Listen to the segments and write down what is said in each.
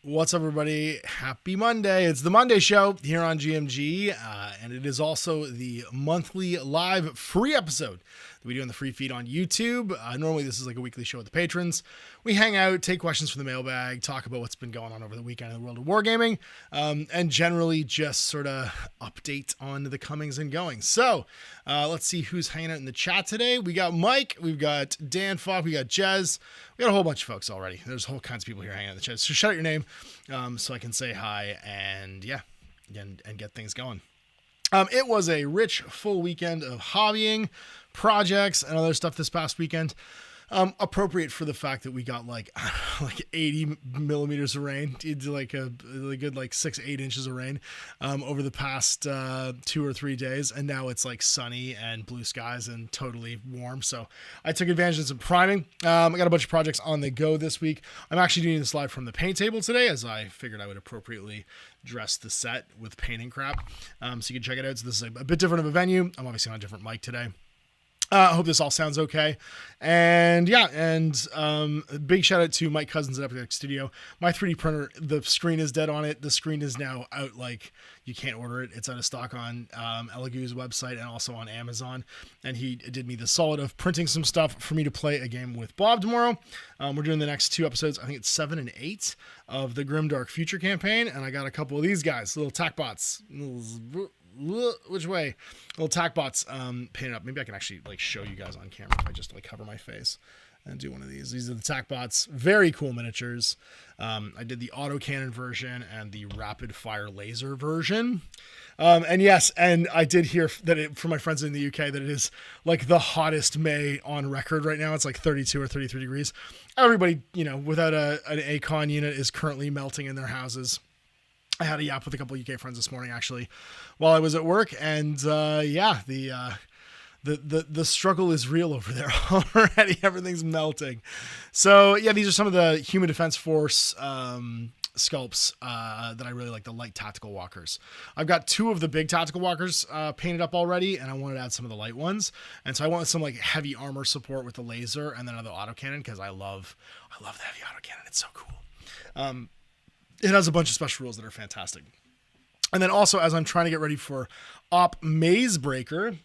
What's up, everybody? Happy Monday. It's the Monday show here on GMG, and it is also the monthly live free episode that we do in the free feed on YouTube. Normally, this is like a weekly show with the patrons. We hang out, take questions from the mailbag, talk about what's been going on over the weekend in the world of wargaming, and generally just sort of update on the comings and goings. So let's see who's hanging out in the chat today. We got Mike, we've got Dan Falk, we got Jez. We got a whole bunch of folks already. There's whole kinds of people here hanging out in the chat. So shout out your name so I can say hi and get things going. It was a rich, full weekend of hobbying, projects, and other stuff this past weekend. Appropriate for the fact that we got like 80 millimeters of rain, like a really good 6-8 inches of rain over the past 2 or 3 days, and now it's like sunny and blue skies and totally warm. So I took advantage of some priming. I got a bunch of projects on the go this week. I'm actually doing this live from the paint table today, as I figured I would appropriately dress the set with painting crap. So you can check it out. So this is a bit different of a venue. I'm obviously on a different mic today. I hope this all sounds okay. And big shout out to Mike Cousins at Epic Studio. My 3D printer, the screen is dead on it. The screen is now out, like you can't order it. It's out of stock on Elegoo's website and also on Amazon. And he did me the solid of printing some stuff for me to play a game with Bob tomorrow. We're doing the next 2 episodes. I think it's 7 and 8 of the Grimdark Future campaign. And I got a couple of these guys, little tack bots. Which way? Little tack bots painted up. Maybe I can actually show you guys on camera if I just cover my face and do one of these. These are the tack bots. Very cool miniatures. I did the autocannon version and the rapid fire laser version. And yes, and I did hear that from my friends in the UK that it is like the hottest May on record right now. It's like 32 or 33 degrees. Everybody, without an Acon unit is currently melting in their houses. I had a yap with a couple of UK friends this morning, actually, while I was at work, and the struggle is real over there already. Everything's melting. So yeah, these are some of the Human Defense Force sculpts that I really like, the light tactical walkers. I've got 2 of the big tactical walkers painted up already, and I wanted to add some of the light ones. And so I wanted some heavy armor support with the laser and then another autocannon, because I love the heavy autocannon. It's so cool. It has a bunch of special rules that are fantastic. And then also, as I'm trying to get ready for Op Mazebreaker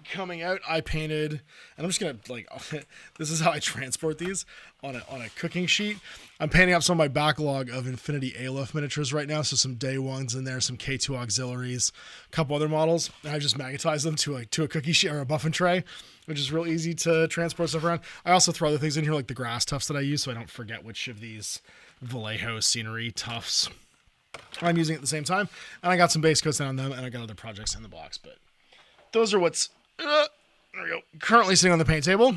coming out, I painted, and I'm just going to, this is how I transport these on a cooking sheet. I'm painting up some of my backlog of Infinity Aleph miniatures right now. So some day ones in there, some K2 auxiliaries, a couple other models. And I just magnetized them to a cookie sheet or a buffing tray, which is real easy to transport stuff around. I also throw other things in here, like the grass tufts that I use, so I don't forget which of these Vallejo scenery tufts I'm using at the same time. And I got some base coats on them, and I got other projects in the box, but those are what's there we go, currently sitting on the paint table.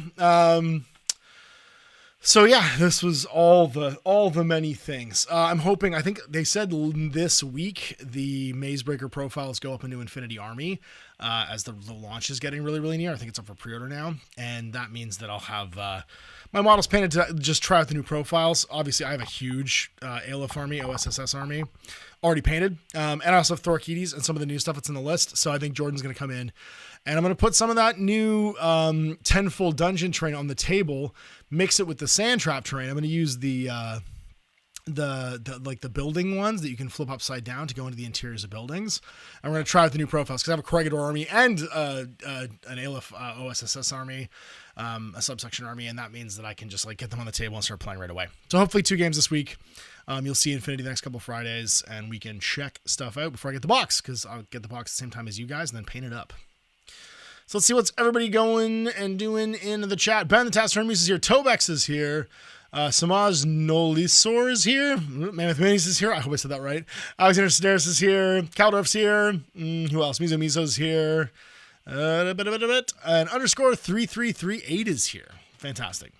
So yeah, this was all the many things. I'm hoping, I think they said this week the Mazebreaker profiles go up into Infinity Army as the launch is getting really, really near. I think it's up for pre-order now, and that means that I'll have my models painted to just try out the new profiles. Obviously, I have a huge Aleph army, OSSS army, already painted, and I also have Thorkides and some of the new stuff that's in the list. So I think Jordan's going to come in, and I'm going to put some of that new 10-fold dungeon terrain on the table, mix it with the sand trap terrain. I'm going to use the building ones that you can flip upside down to go into the interiors of buildings. And we're going to try out the new profiles, because I have a Corregidor army and an Aleph OSSS army, a subsection army, and that means that I can just get them on the table and start playing right away. So hopefully 2 games this week. You'll see Infinity the next couple of Fridays, and we can check stuff out before I get the box, because I'll get the box at the same time as you guys and then paint it up. So let's see what's everybody going and doing in the chat. Ben the Task Hermes is here. Tobex is here. Samaj Nolisor is here. Mammoth Minis is here. I hope I said that right. Alexander Sedaris is here. Caldorf's here. Who else? Mizo's here. And underscore 3338 is here. Fantastic.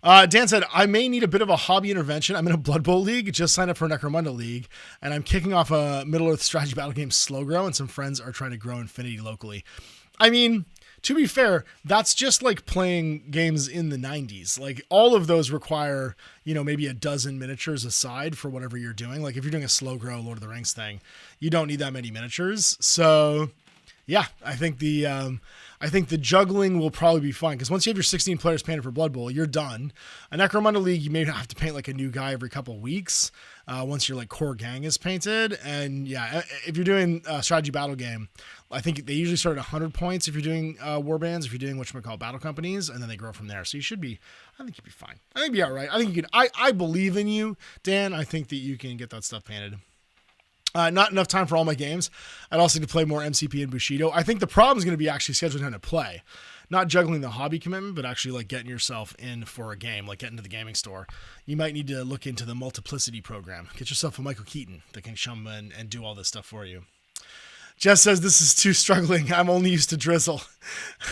Dan said, I may need a bit of a hobby intervention. I'm in a Blood Bowl league, just signed up for a Necromunda league, and I'm kicking off a Middle-earth strategy battle game, Slow Grow, and some friends are trying to grow Infinity locally. I mean, to be fair, that's just like playing games in the 90s. All of those require, maybe a dozen miniatures aside for whatever you're doing. If you're doing a Slow Grow Lord of the Rings thing, you don't need that many miniatures. So Yeah, I think the juggling will probably be fine because once you have your 16 players painted for Blood Bowl, you're done. A Necromunda League, you may have to paint like a new guy every couple of weeks once your like core gang is painted. And yeah, if you're doing a strategy battle game, I think they usually start at 100 points if you're doing warbands, if you're doing whatchamacallit battle companies, and then they grow from there. So I think you'll be fine. I think you'll be all right. I think you can. I believe in you, Dan. I think that you can get that stuff painted. Not enough time for all my games. I'd also need to play more MCP and Bushido. I think the problem is going to be actually scheduling time to play. Not juggling the hobby commitment, but actually like getting yourself in for a game, like getting to the gaming store. You might need to look into the multiplicity program. Get yourself a Michael Keaton that can come and do all this stuff for you. Jess says, this is too struggling. I'm only used to drizzle.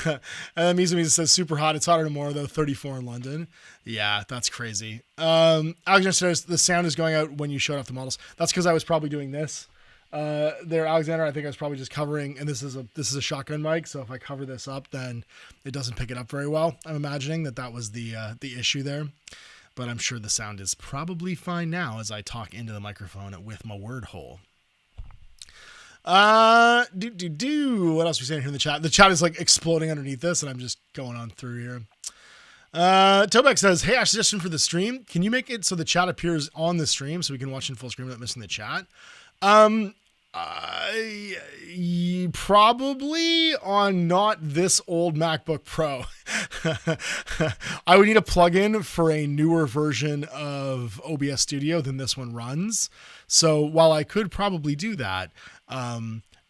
And then Mizu says, super hot. It's hotter tomorrow, though. 34 in London. Yeah, that's crazy. Alexander says, the sound is going out when you showed off the models. That's because I was probably doing this. There, Alexander, I think I was probably just covering, and this is a shotgun mic, so if I cover this up, then it doesn't pick it up very well. I'm imagining that was the issue there. But I'm sure the sound is probably fine now as I talk into the microphone with my word hole. What else are we saying here in the chat? The chat is like exploding underneath this, and I'm just going on through here. Tobek says, hey, suggestion for the stream. Can you make it so the chat appears on the stream so we can watch in full screen without missing the chat? Probably on not this old MacBook Pro. I would need a plugin for a newer version of OBS Studio than this one runs. So while I could probably do that,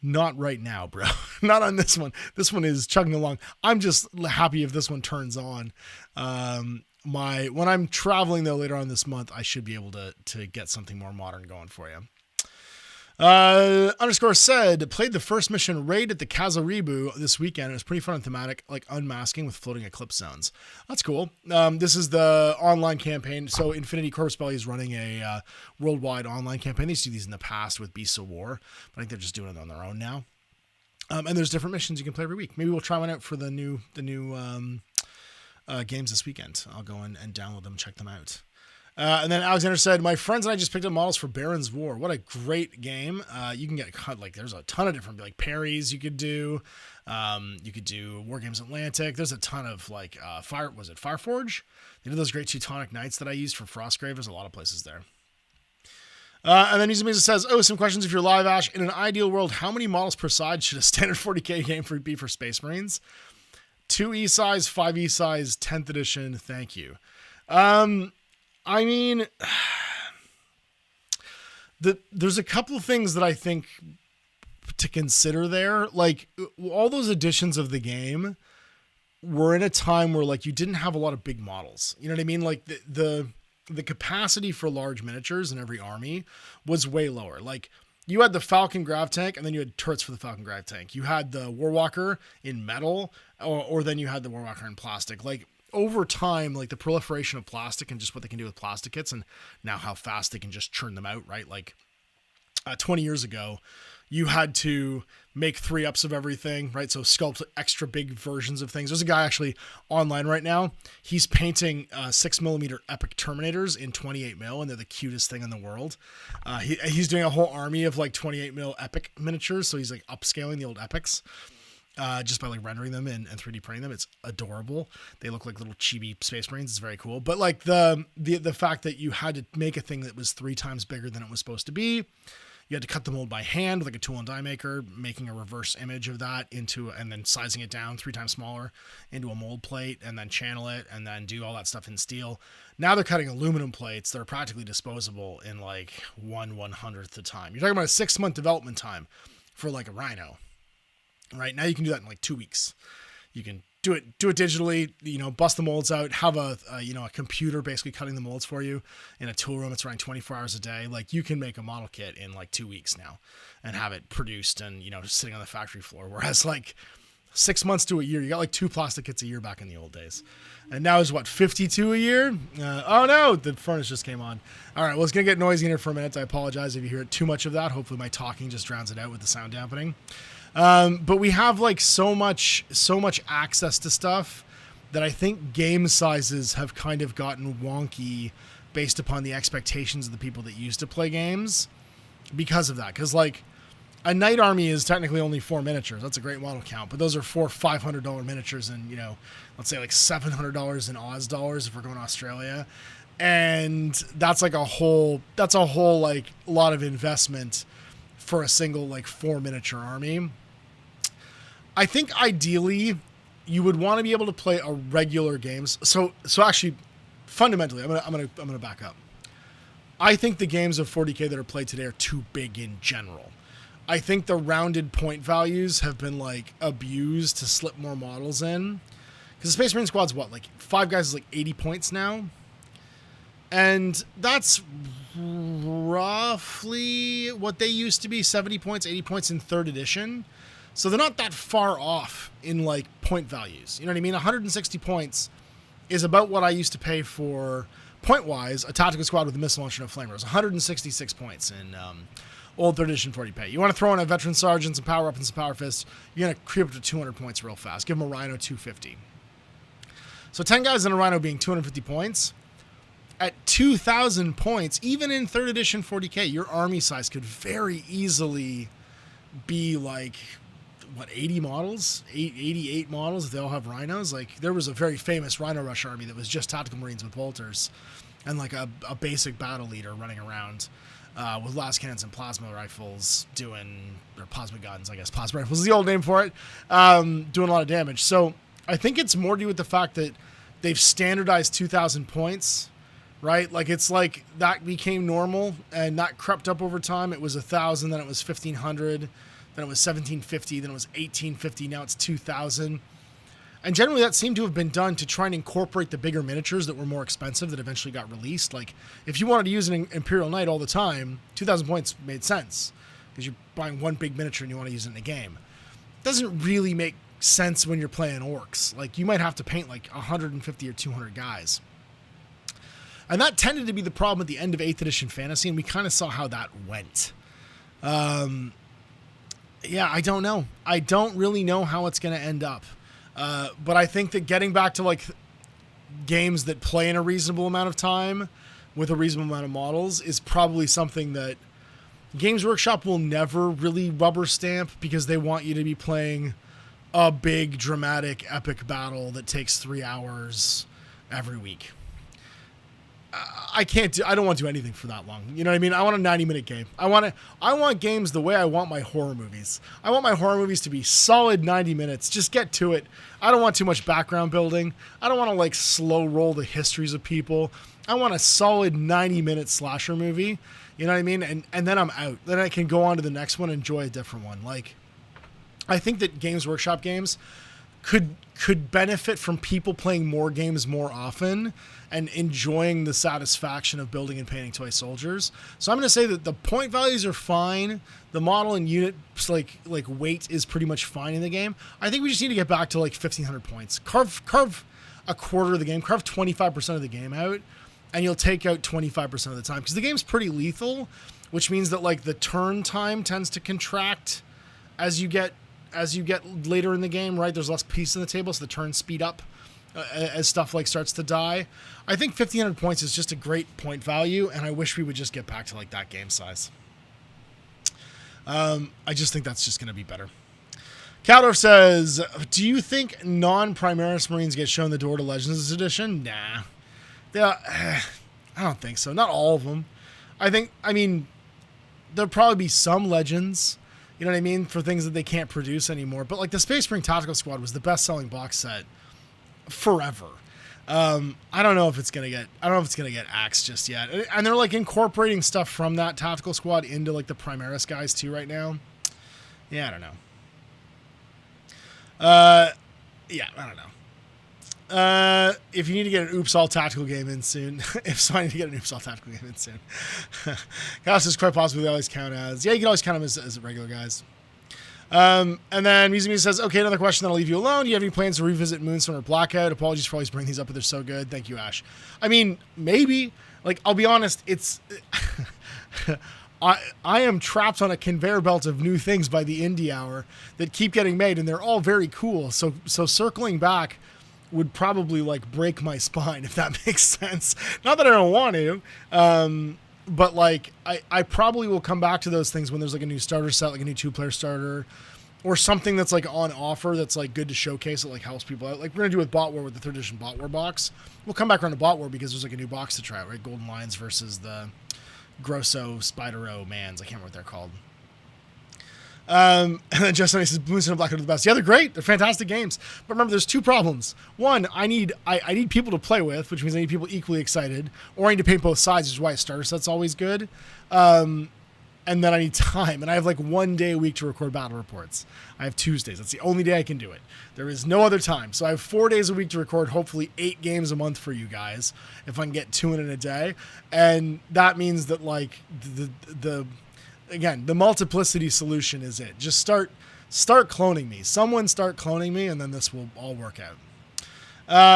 not right now, bro. Not on this one. This one is chugging along. I'm just happy if this one turns on. When I'm traveling though later on this month, I should be able to get something more modern going for you. Underscore said, played the first mission Raid at the Kazaribu this weekend. It was pretty fun and thematic, like unmasking with floating eclipse zones. That's cool. This is the online campaign. So Infinity Corpse Belly is running a worldwide online campaign. They used to do these in the past with Beasts of War, but I think they're just doing it on their own now. And there's different missions you can play every week. Maybe we'll try one out for the new games this weekend. I'll go in and download them, check them out. And then Alexander said, my friends and I just picked up models for Baron's War. What a great game. You can get cut, like there's a ton of different like parries you could do. You could do War Games Atlantic. There's a ton of like Fireforge? They did those great Teutonic Knights that I used for Frostgrave. There's a lot of places there. And then Izumi says, some questions if you're live, Ash. In an ideal world, how many models per side should a standard 40k game be for Space Marines? 2 E-size, 5 E-size, 10th edition. Thank you. I mean, there's a couple of things that I think to consider there. Like all those editions of the game were in a time where like you didn't have a lot of big models. You know what I mean? Like the capacity for large miniatures in every army was way lower. Like you had the Falcon Grav Tank and then you had turrets for the Falcon Grav Tank. You had the Warwalker in metal or then you had the Warwalker in plastic. Like over time, like the proliferation of plastic and just what they can do with plastic kits and now how fast they can just churn them out, right? Like 20 years ago, you had to make 3-ups of everything, right? So sculpt extra big versions of things. There's a guy actually online right now. He's painting 6mm epic Terminators in 28mm, and they're the cutest thing in the world. He's doing a whole army of like 28mm epic miniatures. So he's like upscaling the old epics. Just by like rendering them and 3D printing them. It's adorable. They look like little chibi Space Marines. It's very cool. But like the fact that you had to make a thing that was 3 times bigger than it was supposed to be, you had to cut the mold by hand with like a tool and die maker, making a reverse image of that and then sizing it down 3 times smaller into a mold plate and then channel it and then do all that stuff in steel. Now they're cutting aluminum plates that are practically disposable in like 1/100th the time. You're talking about a 6-month development time for like a Rhino. Right now you can do that in like 2 weeks. You can do it digitally, bust the molds out, have a computer basically cutting the molds for you in a tool room that's running 24 hours a day. Like you can make a model kit in like 2 weeks now and have it produced and, sitting on the factory floor. Whereas like 6 months to a year, you got like 2 plastic kits a year back in the old days. And now is what, 52 a year? Oh no, the furnace just came on. All right, well, it's going to get noisy in here for a minute. I apologize if you hear too much of that. Hopefully my talking just drowns it out with the sound dampening. But we have like so much access to stuff that I think game sizes have kind of gotten wonky based upon the expectations of the people that used to play games because of that. Cause like a knight army is technically only 4 miniatures. That's a great model count, but those are 4 $500 miniatures, and let's say like $700 in Oz dollars if we're going to Australia, and that's a whole like lot of investment for a single like 4 miniature army. I think ideally you would want to be able to play a regular games. So actually, fundamentally, I'm gonna back up. I think the games of 40K that are played today are too big in general. I think the rounded point values have been like abused to slip more models in. Because the Space Marine squad's what, like 5 guys is like 80 points now? And that's roughly what they used to be, 70 points, 80 points in 3rd edition. So they're not that far off in like point values. You know what I mean? 160 points is about what I used to pay for, point-wise, a tactical squad with a missile launcher and a flamer. It was 166 points in old 3rd edition 40K. You want to throw in a veteran sergeant, some power weapons, some power fists, you're going to creep up to 200 points real fast. Give them a Rhino 250. So 10 guys in a Rhino being 250 points. At 2,000 points, even in 3rd edition 40K, your army size could very easily be like, 80 models? 88 models if they all have Rhinos? Like, there was a very famous Rhino Rush army that was just tactical Marines with bolters and like a basic battle leader running around with las cannons and plasma rifles or plasma guns, I guess. Plasma rifles is the old name for it. Doing a lot of damage. So I think it's more to do with the fact that they've standardized 2,000 points, right? Like, it's like that became normal and that crept up over time. It was 1,000, then it was 1,500, then it was 1,750, then it was 1,850, now it's 2,000. And generally that seemed to have been done to try and incorporate the bigger miniatures that were more expensive that eventually got released. Like, if you wanted to use an Imperial Knight all the time, 2,000 points made sense because you're buying one big miniature and you want to use it in a game. It doesn't really make sense when you're playing orcs. Like, you might have to paint like 150 or 200 guys. And that tended to be the problem at the end of 8th edition fantasy, and we kind of saw how that went. Yeah, I don't know. I don't really know how it's going to end up. But I think that getting back to like games that play in a reasonable amount of time with a reasonable amount of models is probably something that Games Workshop will never really rubber stamp, because they want you to be playing a big, dramatic, epic battle that takes 3 hours every week. I don't want to do anything for that long. You know what I mean? I want a 90-minute game. I want games the way I want my horror movies. I want my horror movies to be solid 90 minutes. Just get to it. I don't want too much background building. I don't want to like slow roll the histories of people. I want a solid 90-minute slasher movie. You know what I mean? And then I'm out. Then I can go on to the next one, enjoy a different one. Like, I think that Games Workshop games could benefit from people playing more games more often and enjoying the satisfaction of building and painting toy soldiers. So I'm going to say that the point values are fine. The model and unit like weight is pretty much fine in the game. I think we just need to get back to like 1,500 points. Carve a quarter of the game, carve 25% of the game out, and you'll take out 25% of the time, because the game's pretty lethal, which means that like the turn time tends to contract as you get later in the game, right? There's less pieces on the table, so the turns speed up as stuff like starts to die. I think 1,500 points is just a great point value, and I wish we would just get back to like that game size. I just think that's just going to be better. Caldor says, do you think non-Primaris Marines get shown the door to Legends Edition? Nah. I don't think so. Not all of them. I mean, there'll probably be some Legends, you know what I mean, for things that they can't produce anymore. But like the Space Marine Tactical Squad was the best-selling box set forever. I don't know if it's gonna get axed just yet. And they're like incorporating stuff from that Tactical Squad into like the Primaris guys too right now. Yeah, I don't know. Yeah, I don't know. If you need to get an Oops All Tactical game in soon, if so, I need to get an Oops All Tactical game in soon. Gosh, is quite possibly they always count as. Yeah, you can always count them as regular guys. And then Mizumi says, okay, another question that'll leave you alone. Do you have any plans to revisit Moonstone or Blackout? Apologies for always bringing these up, but they're so good. Thank you, Ash. I mean, maybe. Like, I'll be honest, it's... I am trapped on a conveyor belt of new things by the Indie Hour that keep getting made, and they're all very cool. So circling back would probably, like, break my spine, if that makes sense. Not that I don't want to, but like I probably will come back to those things when there's like a new starter set, like a new 2-player starter, or something that's like on offer that's like good to showcase. It like helps people out. Like we're gonna do with Bot War with the 3rd edition Bot War box. We'll come back around to Bot War because there's like a new box to try out, right? Golden Lions versus the Grosso Spidero Mans. I can't remember what they're called. And then Just Sunny says Moonstone and Black are the best. Yeah, they're great. They're fantastic games. But remember, there's 2 problems. One, I need people to play with, which means I need people equally excited, or I need to paint both sides, which is why a starter set's always good. And then I need time, and I have like 1 day a week to record battle reports. I have Tuesdays. That's the only day I can do it. There is no other time. So I have 4 days a week to record, hopefully 8 games a month for you guys, if I can get 2 in a day. And that means that like again, the multiplicity solution is it. Just start cloning me. Someone start cloning me, and then this will all work out.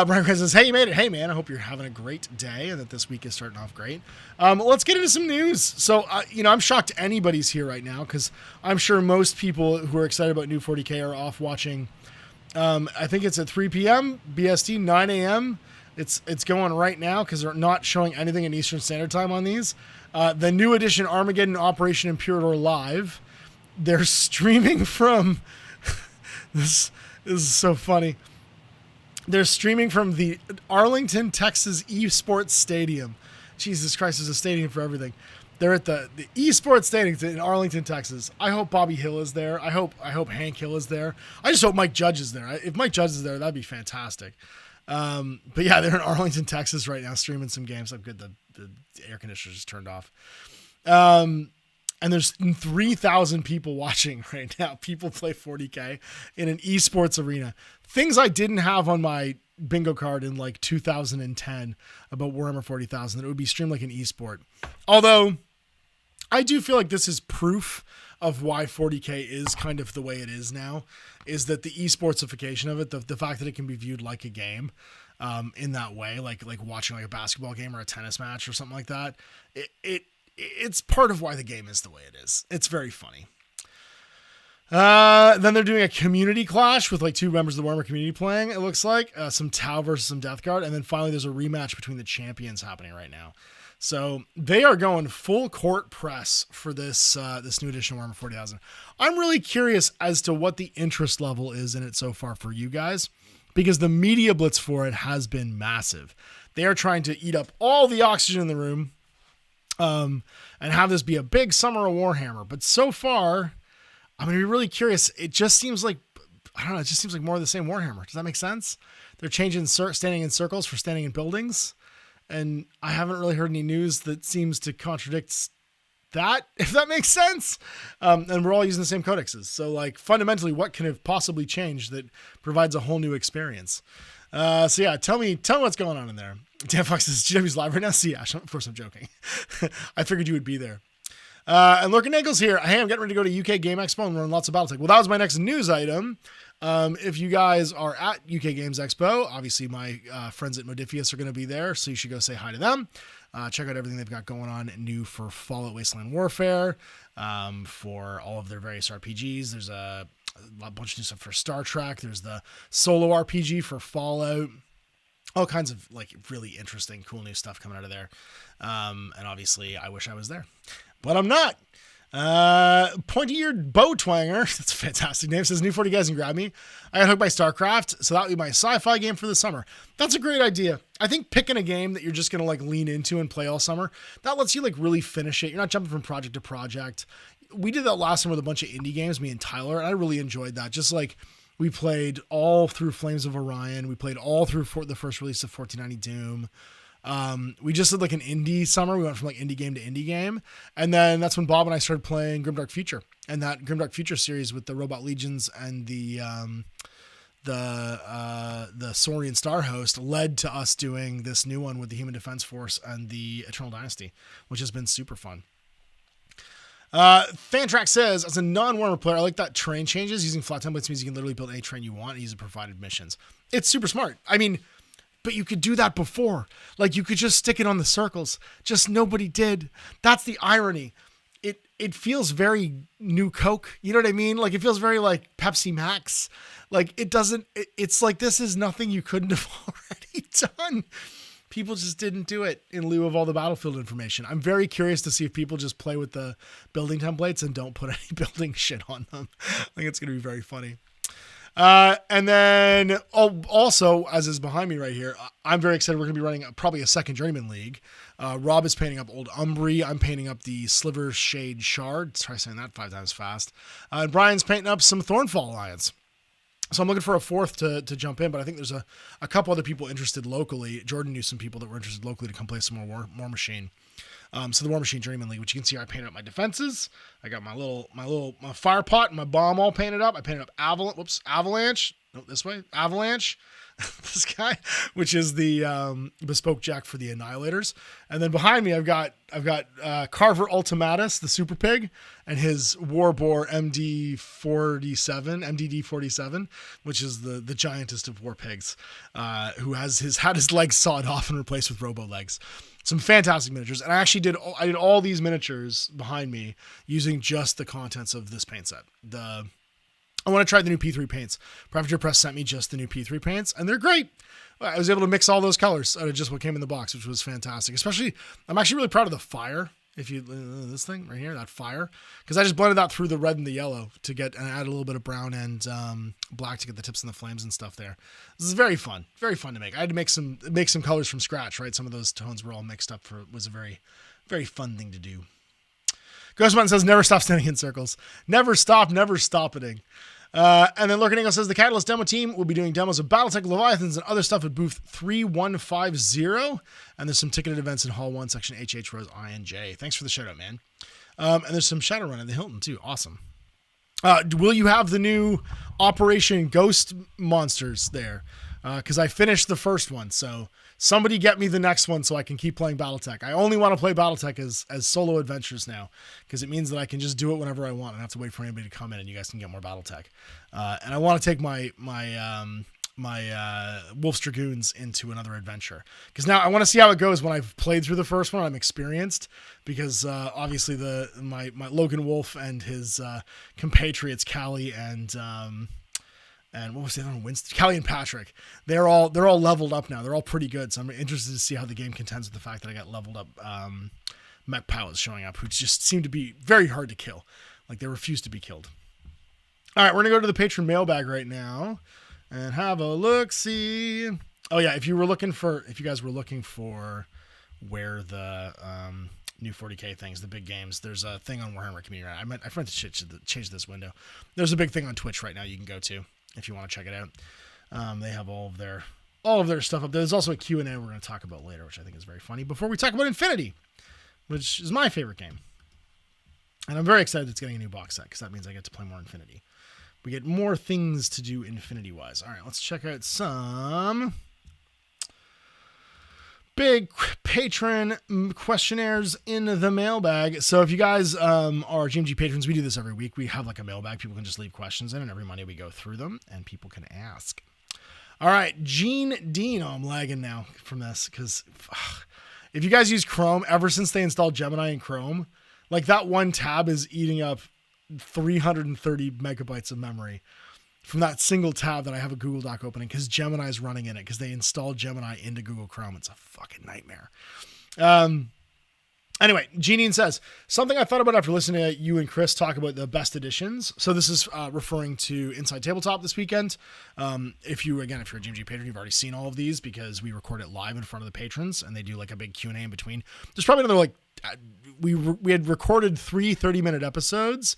Brian Chris says, hey, you made it. Hey, man, I hope you're having a great day and that this week is starting off great. Let's get into some news. So, I'm shocked anybody's here right now because I'm sure most people who are excited about new 40K are off watching. I think it's at 3 p.m. BST, 9 a.m. It's going right now because they're not showing anything in Eastern Standard Time on these. The new edition Armageddon Operation Imperator Live. They're streaming from... This is so funny. They're streaming from the Arlington, Texas Esports Stadium. Jesus Christ, there's a stadium for everything. They're at the Esports Stadium in Arlington, Texas. I hope Bobby Hill is there. I hope Hank Hill is there. I just hope Mike Judge is there. If Mike Judge is there, that'd be fantastic. But yeah, they're in Arlington, Texas right now streaming some games. I'm good. The air conditioner just turned off. And there's 3,000 people watching right now. People play 40K in an esports arena. Things I didn't have on my bingo card in like 2010 about Warhammer 40,000, that it would be streamed like an esport. Although I do feel like this is proof of why 40K is kind of the way it is now, is that the esportsification of it, the fact that it can be viewed like a game, in that way, like watching like a basketball game or a tennis match or something like that. It's part of why the game is the way it is. It's very funny. Then they're doing a community clash with like 2 members of the Warhammer community playing, it looks like. Some Tau versus some Death Guard. And then finally there's a rematch between the champions happening right now. So they are going full court press for this new edition of Warhammer 40,000. I'm really curious as to what the interest level is in it so far for you guys, because the media blitz for it has been massive. They are trying to eat up all the oxygen in the room, and have this be a big summer of Warhammer. But so far, I'm going to be really curious. It just seems like, I don't know, it just seems like more of the same Warhammer. Does that make sense? They're changing standing in circles for standing in buildings. And I haven't really heard any news that seems to contradict that, if that makes sense. And we're all using the same codexes. So like fundamentally, what can have possibly changed that provides a whole new experience? So yeah, tell me what's going on in there. Dan Fox says, GW's live right now? See, Ash, of course I'm joking. I figured you would be there. And Lurkin Ankles here. Hey, I'm getting ready to go to UK Game Expo and run lots of Battletech. Well, that was my next news item. If you guys are at UK Games Expo, obviously my friends at Modifius are going to be there, so you should go say hi to them. Check out everything they've got going on new for Fallout Wasteland Warfare, for all of their various RPGs. There's a bunch of new stuff for Star Trek. There's the solo RPG for Fallout. All kinds of like really interesting, cool new stuff coming out of there. And obviously I wish I was there, but I'm not. Pointy-eared bow twanger. That's a fantastic name. Says new 40 guys and grab me. I got hooked by StarCraft, so that would be my sci-fi game for the summer. That's a great idea. I think picking a game that you're just going to like lean into and play all summer, that lets you like really finish it. You're not jumping from project to project. We did that last summer with a bunch of indie games, me and Tyler, and I really enjoyed that. Just like we played all through Flames of Orion. We played all through the first release of 1490 Doom. We just did like an indie summer. We went from like indie game to indie game. And then that's when Bob and I started playing Grimdark Future, and that Grimdark Future series with the Robot Legions and the Saurian Star Host led to us doing this new one with the Human Defense Force and the Eternal Dynasty, which has been super fun. Fantrack says, as a non-Warhammer player, I like that train changes. Using flat templates means you can literally build any train you want and use the provided missions. It's super smart. I mean, but you could do that before. Like you could just stick it on the circles. Just nobody did. That's the irony. It feels very New Coke. You know what I mean? Like it feels very like Pepsi Max. Like it doesn't, it's like this is nothing you couldn't have already done. people just didn't do it in lieu of all the battlefield information. I'm very curious to see if people just play with the building templates and don't put any building shit on them. I think it's going to be very funny. And then also, as is behind me right here, I'm very excited. We're going to be running probably a second Journeyman League. Rob is painting up Old Umbri. I'm painting up the Sliver Shade Shard. Let's try saying that 5 times fast. And Brian's painting up some Thornfall Alliance. So I'm looking for a fourth to jump in, but I think there's a couple other people interested locally. Jordan knew some people that were interested locally to come play some more War Machine. So the War Machine Journeyman League, which you can see, I painted up my defenses. I got my fire pot and my bomb all painted up. I painted up Avalanche. No, this way, Avalanche. This guy, which is the bespoke jack for the Annihilators. And then behind me, I've got Carver Ultimatus, the Super Pig, and his Warboar MDD47, which is the giantest of war pigs, who had his legs sawed off and replaced with robo legs. Some fantastic miniatures, and I actually did all these miniatures behind me using just the contents of this paint set. I want to try the new P3 paints. Profiteer Press sent me just the new P3 paints, and they're great. I was able to mix all those colors out of just what came in the box, which was fantastic. Especially, I'm actually really proud of the fire. If you this thing right here, that fire, because I just blended that through the red and the yellow to add a little bit of brown and black to get the tips and the flames and stuff there. This is very fun to make. I had to make some colors from scratch, right? Some of those tones were all mixed up. Was a very, very fun thing to do. Ghostman says, never stop standing in circles. Never stopping. And then Lurking Eagle says the Catalyst demo team will be doing demos of Battletech Leviathans and other stuff at booth 3150. And there's some ticketed events in Hall 1, section HH Rose I and J. Thanks for the shout out, man. And there's some Shadowrun at the Hilton too. Awesome. Will you have the new Operation Ghost Monsters there? Because I finished the first one, so somebody get me the next one so I can keep playing Battletech. I only want to play Battletech as solo adventures now, because it means that I can just do it whenever I want. I don't have to wait for anybody to come in, and you guys can get more Battletech. And I want to take my Wolf's Dragoons into another adventure, because now I want to see how it goes when I've played through the first one. I'm experienced, because obviously my Logan Wolf and his compatriots Callie and what was the other one? Winston, Callie and Patrick. They're all leveled up now. They're all pretty good. So I'm interested to see how the game contends with the fact that I got leveled up mech pilots showing up, who just seem to be very hard to kill. Like, they refuse to be killed. All right, we're gonna go to the Patron mailbag right now and have a look. See. Oh yeah, if you guys were looking for where the new 40K things, the big games, there's a thing on Warhammer Community. I forgot to change this window. There's a big thing on Twitch right now you can go to if you want to check it out. They have all of their stuff up there. There's also a Q&A we're going to talk about later, which I think is very funny, before we talk about Infinity, which is my favorite game. And I'm very excited it's getting a new box set, because that means I get to play more Infinity. We get more things to do Infinity-wise. All right, let's check out some big patron questionnaires in the mailbag. So if you guys are GMG patrons, we do this every week. We have like a mailbag. People can just leave questions in, and every Monday we go through them and people can ask. All right, Gene Dean. Oh, I'm lagging now from this, because if you guys use Chrome, ever since they installed Gemini in Chrome, like, that one tab is eating up 330 megabytes of memory from that single tab that I have a Google Doc opening, because Gemini is running in it, because they installed Gemini into Google Chrome. It's a fucking nightmare. Anyway, Jeanine says, something I thought about after listening to you and Chris talk about the best editions. So this is referring to Inside Tabletop this weekend. If you're a GMG patron, you've already seen all of these, because we record it live in front of the patrons, and they do like a big Q&A in between. There's probably another, we had recorded 3 30-minute episodes,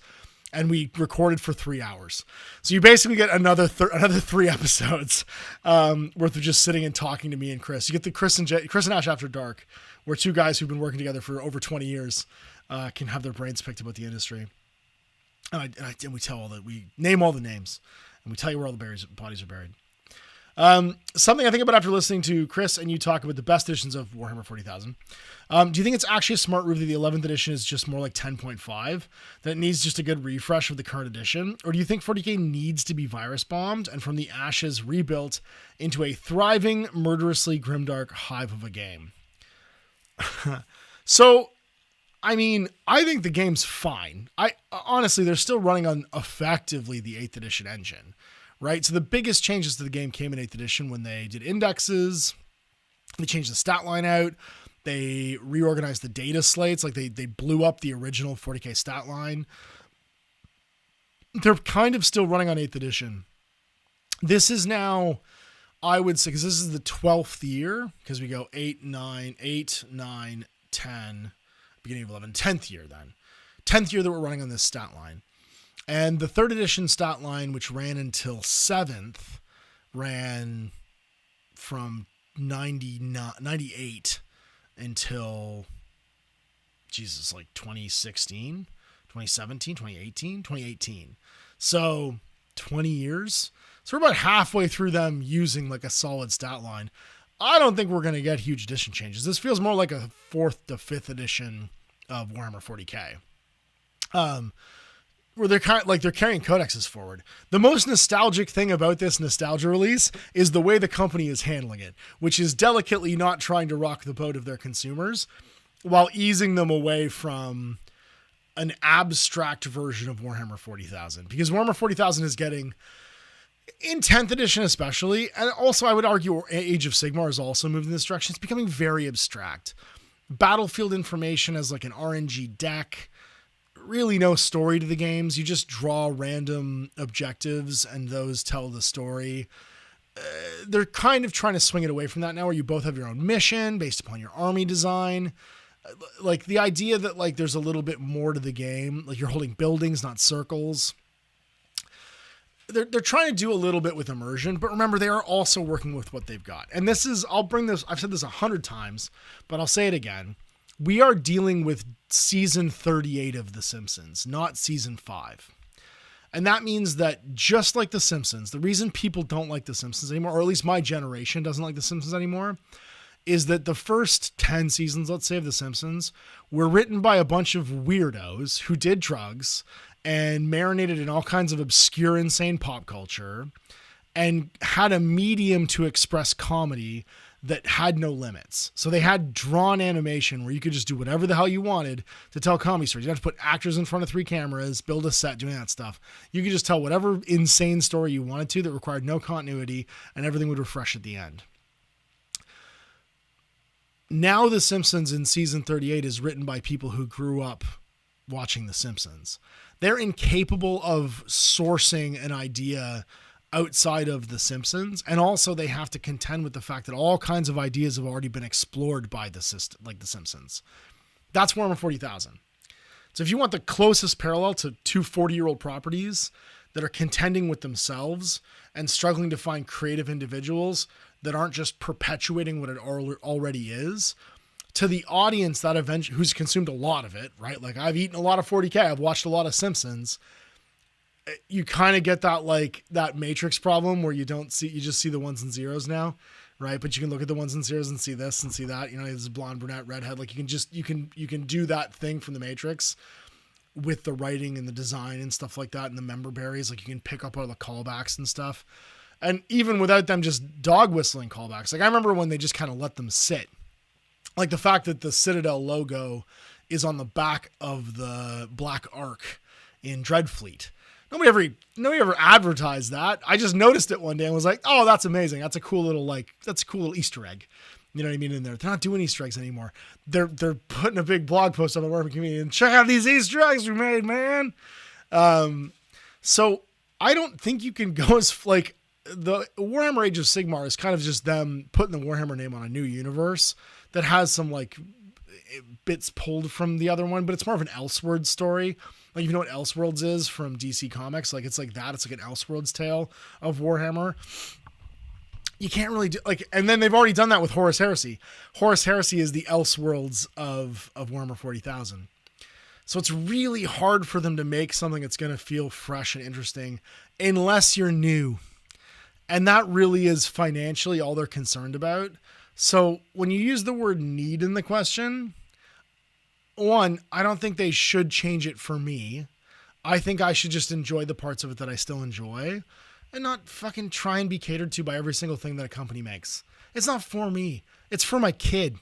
and we recorded for 3 hours. So you basically get another 3 episodes worth of just sitting and talking to me and Chris. You get the Chris and Ash After Dark, where two guys who've been working together for over 20 years can have their brains picked about the industry. And we name all the names, and we tell you where all the bodies are buried. Something I think about after listening to Chris and you talk about the best editions of Warhammer 40,000. Do you think it's actually a smart move that the 11th edition is just more like 10.5, that it needs just a good refresh of the current edition? Or do you think 40K needs to be virus bombed and from the ashes rebuilt into a thriving, murderously grimdark hive of a game? So, I mean, I think the game's fine. Honestly, they're still running on effectively the 8th edition engine, right? So the biggest changes to the game came in 8th edition when they did indexes, They changed the stat line out. They reorganized the data slates. Like they blew up the original 40k stat line. They're kind of still running on 8th edition. This is now, I would say, because this is the 12th year, because we go 8, 9, 10, beginning of 11, 10th year then. 10th year that we're running on this stat line. And the 3rd edition stat line, which ran until 7th, ran from 98 until, Jesus, like 2016, 2017, 2018, 2018. So 20 years. So we're about halfway through them using like a solid stat line. I don't think we're going to get huge edition changes. This feels more like a 4th to 5th edition of Warhammer 40k. Where they're kind of like they're carrying codexes forward. The most nostalgic thing about this nostalgia release is the way the company is handling it, which is delicately not trying to rock the boat of their consumers while easing them away from an abstract version of Warhammer 40,000. Because Warhammer 40,000 is getting, in 10th edition especially, and also I would argue Age of Sigmar has also moved in this direction, it's becoming very abstract. Battlefield information as like an RNG deck, really no story to the games. You just draw random objectives and those tell the story. They're kind of trying to swing it away from that now, where you both have your own mission based upon your army design. Like the idea that like there's a little bit more to the game, like you're holding buildings, not circles. They're trying to do a little bit with immersion, but remember, they are also working with what they've got. And this is, I've said this 100 times, but I'll say it again. We are dealing with season 38 of The Simpsons, not season 5. And that means that just like The Simpsons, the reason people don't like The Simpsons anymore, or at least my generation doesn't like The Simpsons anymore, is that the first 10 seasons, let's say, of The Simpsons were written by a bunch of weirdos who did drugs and marinated in all kinds of obscure, insane pop culture and had a medium to express comedy that had no limits. So they had drawn animation where you could just do whatever the hell you wanted to tell comedy stories. You have to put actors in front of 3 cameras, build a set, doing that stuff. You could just tell whatever insane story you wanted to that required no continuity, and everything would refresh at the end. Now The Simpsons in season 38 is written by people who grew up watching The Simpsons. They're incapable of sourcing an idea outside of The Simpsons, and also they have to contend with the fact that all kinds of ideas have already been explored by the system, like The Simpsons. That's Warhammer 40,000. So if you want the closest parallel to 2 40-year-old properties that are contending with themselves and struggling to find creative individuals that aren't just perpetuating what it already is, to the audience that who's consumed a lot of it, right? Like I've eaten a lot of 40K, I've watched a lot of Simpsons. You kind of get that, like that Matrix problem where you just see the ones and zeros now, right? But you can look at the ones and zeros and see this and see that, you know, this blonde, brunette, redhead. Like you can do that thing from the Matrix with the writing and the design and stuff like that. And the member berries, like you can pick up all the callbacks and stuff. And even without them just dog whistling callbacks. Like I remember when they just kind of let them sit, like the fact that the Citadel logo is on the back of the Black Ark in Dreadfleet. Nobody ever advertised that. I just noticed it one day and was like, oh, that's amazing. That's a cool little Easter egg. You know what I mean? In there, they're not doing Easter eggs anymore. They're putting a big blog post on the Warhammer community and check out these Easter eggs we made, man. So I don't think you can go as like the Warhammer Age of Sigmar is kind of just them putting the Warhammer name on a new universe that has some like bits pulled from the other one, but it's more of an Elseworlds story. Like, you know what Elseworlds is from DC Comics? Like, it's like that. It's like an Elseworlds tale of Warhammer. You can't really do like, and then they've already done that with Horus Heresy. Horus Heresy is the Elseworlds of Warhammer 40,000. So it's really hard for them to make something that's going to feel fresh and interesting unless you're new. And that really is financially all they're concerned about. So when you use the word need in the question, one, I don't think they should change it for me. I think I should just enjoy the parts of it that I still enjoy and not fucking try and be catered to by every single thing that a company makes. It's not for me. It's for my kid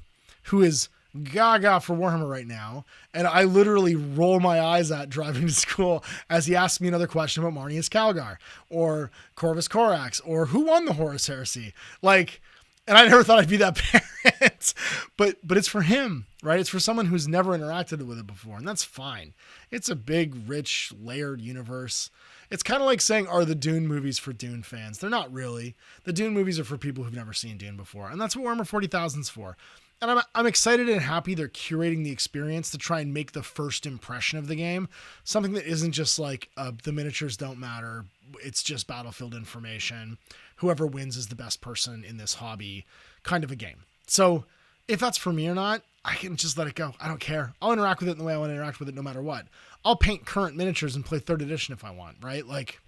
who is gaga for Warhammer right now. And I literally roll my eyes at driving to school as he asks me another question about Marnius Calgar or Corvus Corax or who won the Horus Heresy. Like, And I never thought I'd be that parent, but it's for him, right? It's for someone who's never interacted with it before, and that's fine. It's a big, rich, layered universe. It's kind of like saying, are the Dune movies for Dune fans? They're not really. The Dune movies are for people who've never seen Dune before, and that's what Warhammer 40,000's for. And I'm excited and happy they're curating the experience to try and make the first impression of the game something that isn't just like the miniatures don't matter. It's just battlefield information. Whoever wins is the best person in this hobby kind of a game. So if that's for me or not, I can just let it go. I don't care. I'll interact with it in the way I want to interact with it no matter what. I'll paint current miniatures and play 3rd edition if I want, right? Like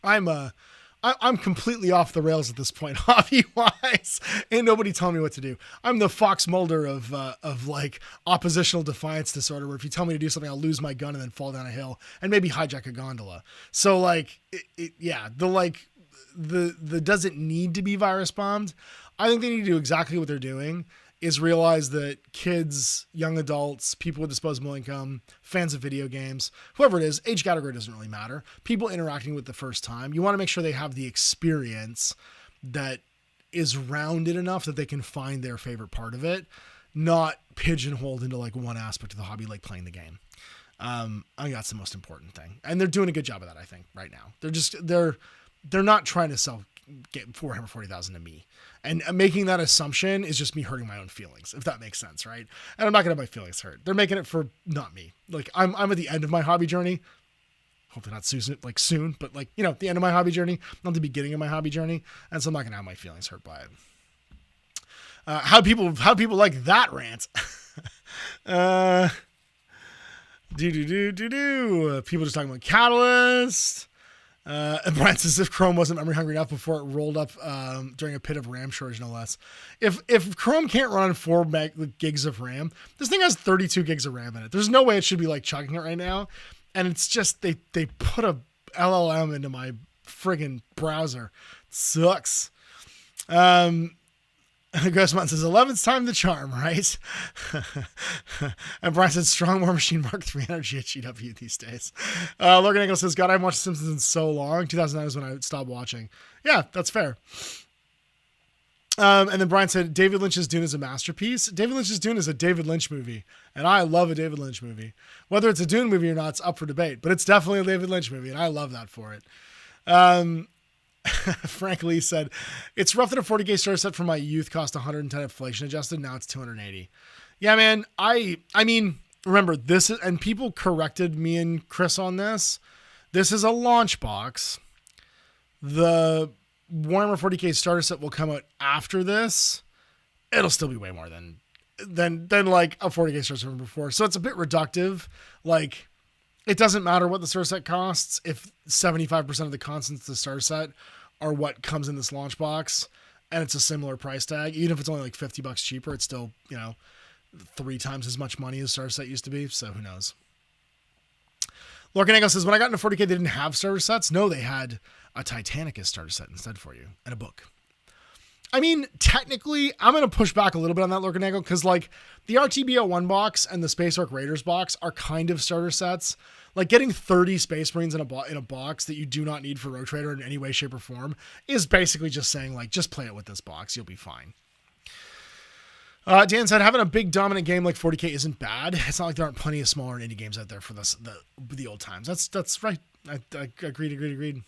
I'm completely off the rails at this point, hobby-wise. Ain't nobody telling me what to do. I'm the Fox Mulder of like oppositional defiance disorder, where if you tell me to do something, I'll lose my gun and then fall down a hill and maybe hijack a gondola. So like, the doesn't need to be virus bombed. I think they need to do exactly what they're doing, is realize that kids, young adults, people with disposable income, fans of video games, whoever it is, age category doesn't really matter. People interacting with the first time, you want to make sure they have the experience that is rounded enough that they can find their favorite part of it, not pigeonholed into like one aspect of the hobby, like playing the game. I think that's the most important thing. And they're doing a good job of that, I think, right now. They're not trying to get Warhammer 40,000 to me. And making that assumption is just me hurting my own feelings, if that makes sense, right? And I'm not going to have my feelings hurt. They're making it for not me. Like I'm at the end of my hobby journey. Hopefully not soon, but like, the end of my hobby journey, not the beginning of my hobby journey. And so I'm not going to have my feelings hurt by it. How people like that rant. People just talking about Catalyst. And Brian says if Chrome wasn't memory hungry enough before it rolled up during a pit of RAM shortage, no less. If Chrome can't run on 4 gigs of RAM, this thing has 32 gigs of RAM in it. There's no way it should be like chugging it right now. And it's just they put a LLM into my friggin' browser. It sucks. Grossman says 11's time to charm, right? And Brian said strong War Machine Mark III energy at GW these days. Logan Engel says, God, I haven't watched Simpsons in so long. 2009 is when I stopped watching. Yeah, that's fair. And then Brian said, David Lynch's Dune is a masterpiece. David Lynch's Dune is a David Lynch movie. And I love a David Lynch movie. Whether it's a Dune movie or not, it's up for debate. But it's definitely a David Lynch movie. And I love that for it. Frank Lee said, it's rough that a 40K starter set from my youth cost 110 inflation adjusted. Now it's 280. Yeah, man. I mean, remember this is, and people corrected me and Chris on this. This is a launch box. The Warhammer 40K starter set will come out after this. It'll still be way more than like a 40K starter set from before. So it's a bit reductive. Like, it doesn't matter what the starter set costs if 75% of the constants of the starter set are what comes in this launch box, and it's a similar price tag. Even if it's only like $50 cheaper, it's still, 3 times as much money as starter set used to be. So who knows? Lorcan Angle says, when I got into 40K, they didn't have starter sets. No, they had a Titanicus starter set instead for you and a book. I mean, technically, I'm going to push back a little bit on that, Lorcan Angle, because like the RTB01 box and the Space Orc Raiders box are kind of starter sets. Like getting 30 Space Marines in a box that you do not need for Rogue Trader in any way, shape, or form is basically just saying like, just play it with this box. You'll be fine. Dan said, having a big dominant game like 40K isn't bad. It's not like there aren't plenty of smaller indie games out there for the old times. That's right. I agreed.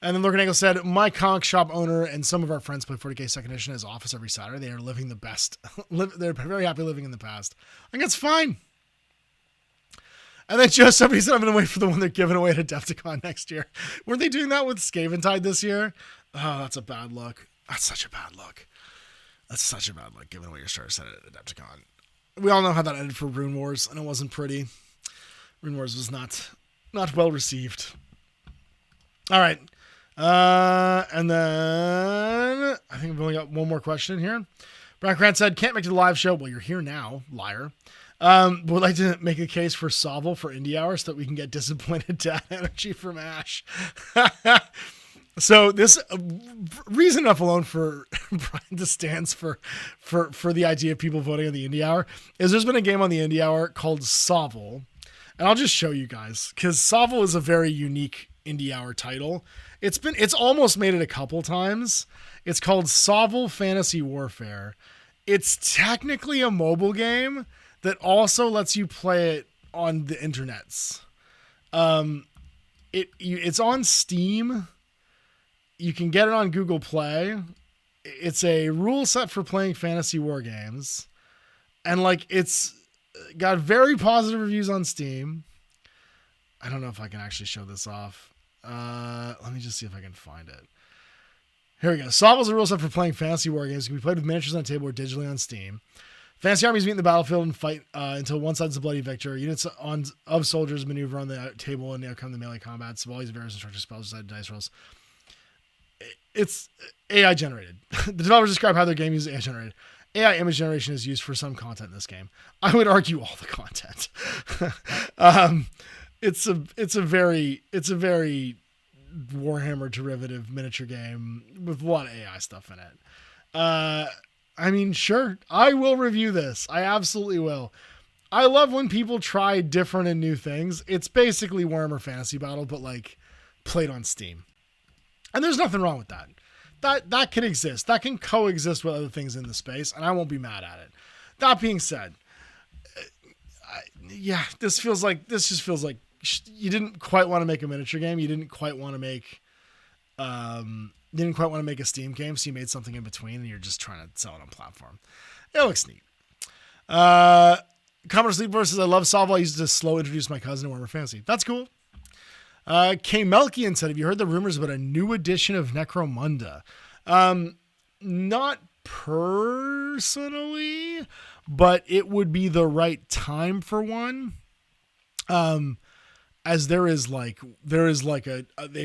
And then Lorcan Angle said, my comic shop owner and some of our friends play 40K second edition in his office every Saturday. They are living the best. They're very happy living in the past. I think it's fine. And then just somebody said, I'm going to wait for the one they're giving away at Adepticon next year. Weren't they doing that with Scaventide this year? Oh, that's a bad look. That's such a bad look. Giving away your starter set at Adepticon. We all know how that ended for Rune Wars, and it wasn't pretty. Rune Wars was not well received. All right. And then I think we've only got one more question here. Brian Grant said, can't make it to the live show. Well, you're here now, liar. Would like to make a case for Sovel for Indie Hour so that we can get disappointed dad energy from Ash. So this reason enough alone for Brian to stands for the idea of people voting on the Indie Hour is there's been a game on the Indie Hour called Sovel. And I'll just show you guys because Sovel is a very unique indie hour title. It's almost made it a couple times. It's called Sovel Fantasy Warfare. It's technically a mobile game that also lets you play it on the internets. It's on Steam. You can get it on Google Play. It's a rule set for playing fantasy war games. And like, it's got very positive reviews on Steam. I don't know if I can actually show this off. Let me just see if I can find it. Here we go. Sovel is a rule set for playing fantasy war games. It can be played with miniatures on a table or digitally on Steam. Fantasy armies meet in the battlefield and fight until one side is the bloody victor. Units of soldiers maneuver on the table and the outcome of the melee combat. So all these various instructor spells decide dice rolls. It's AI generated. The developers describe how their game uses AI generated. AI image generation is used for some content in this game. I would argue all the content. It's a very Warhammer derivative miniature game with a lot of AI stuff in it. I mean, sure, I will review this. I absolutely will. I love when people try different and new things. It's basically Warhammer Fantasy Battle, but like played on Steam. And there's nothing wrong with that. That can exist. That can coexist with other things in the space, and I won't be mad at it. That being said, this just feels like you didn't quite want to make a miniature game. You didn't quite want to make a Steam game, so you made something in between, and you're just trying to sell it on platform. It looks neat. Commodore Sleep versus I love Sovel. I used to slow introduce my cousin to Warhammer Fantasy. That's cool. K. Melkian said, have you heard the rumors about a new edition of Necromunda? Not personally, but it would be the right time for one. As they've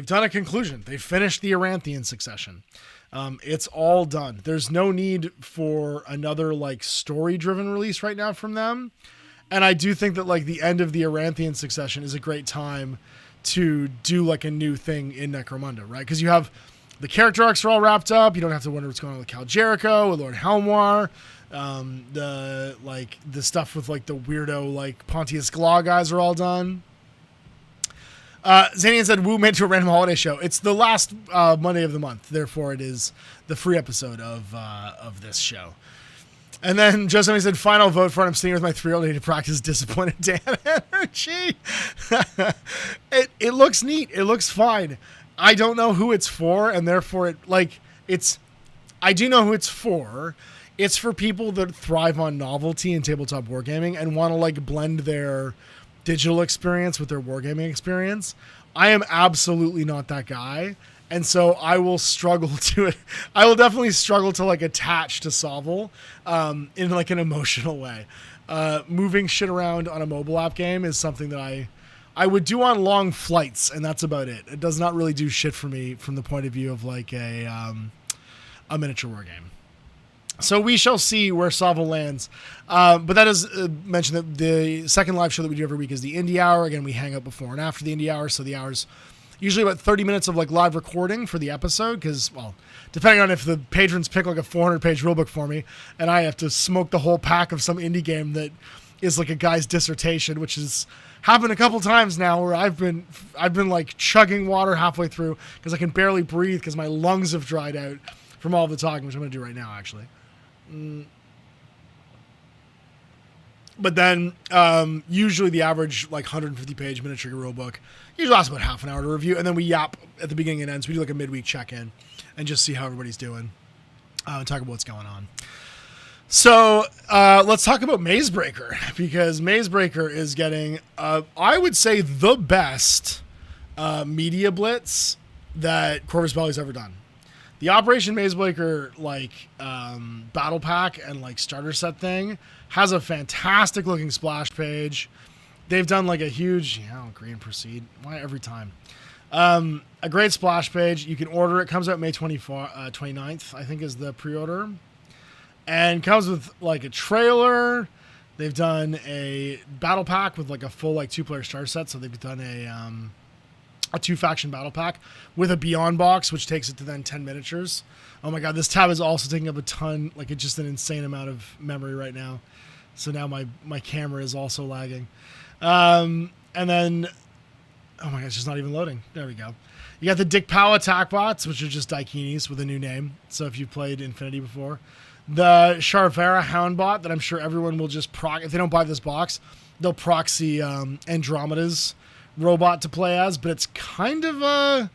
done a conclusion. They finished the Aranthian succession. It's all done. There's no need for another like story driven release right now from them. And I do think that like the end of the Aranthian succession is a great time to do like a new thing in Necromunda, right? Because you have the character arcs are all wrapped up. You don't have to wonder what's going on with Cal Jericho, with Lord Helmwar. The stuff with like the weirdo like Pontius Glaw guys are all done. Zanian said, Woo made to a random holiday show. It's the last Monday of the month. Therefore, it is the free episode of this show. And then Joseph said, final vote for it. I'm sitting with my 3-year-old need to practice disappointed Dan energy. It looks neat. It looks fine. I don't know who it's for, and therefore I do know who it's for. It's for people that thrive on novelty and tabletop wargaming and want to like blend their digital experience with their wargaming experience. I am absolutely not that guy. And so I will definitely struggle to like attach to Sovel in like an emotional way. Moving shit around on a mobile app game is something that I would do on long flights, and that's about it. It does not really do shit for me from the point of view of like a miniature war game. So we shall see where Sovel lands. But that is mentioned that the second live show that we do every week is the Indie Hour. Again, we hang out before and after the Indie Hour, so the hour's usually about 30 minutes of like live recording for the episode because, well, depending on if the patrons pick like a 400-page rulebook for me and I have to smoke the whole pack of some indie game that is like a guy's dissertation, which has happened a couple times now where I've been like chugging water halfway through because I can barely breathe because my lungs have dried out from all the talking, which I'm going to do right now, actually. But then usually the average like 150-page miniature rulebook usually lasts about half an hour to review, and then we yap at the beginning and end. So we do like a midweek check-in and just see how everybody's doing and talk about what's going on. So let's talk about Mazebreaker, because Mazebreaker is getting, I would say, the best media blitz that Corvus Belli's ever done. The Operation Mazebreaker battle pack and like starter set thing has a fantastic looking splash page. They've done like a huge, agree and proceed. Why every time? A great splash page. You can order it. Comes out May 29th, I think is the pre-order. And comes with like a trailer. They've done a battle pack with like a full like 2-player starter set. So they've done a 2-faction battle pack with a Beyond box, which takes it to then 10 miniatures. Oh my God, this tab is also taking up a ton, like it's just an insane amount of memory right now. So now my camera is also lagging. And then Oh my gosh, it's just not even loading. There we go. You got the Dick Powell attack bots, which are just Daikinis with a new name. So if you've played Infinity before. The Charvera Hound bot that I'm sure everyone will just proc. If they don't buy this box, they'll proxy Andromeda's robot to play as. But it's kind of a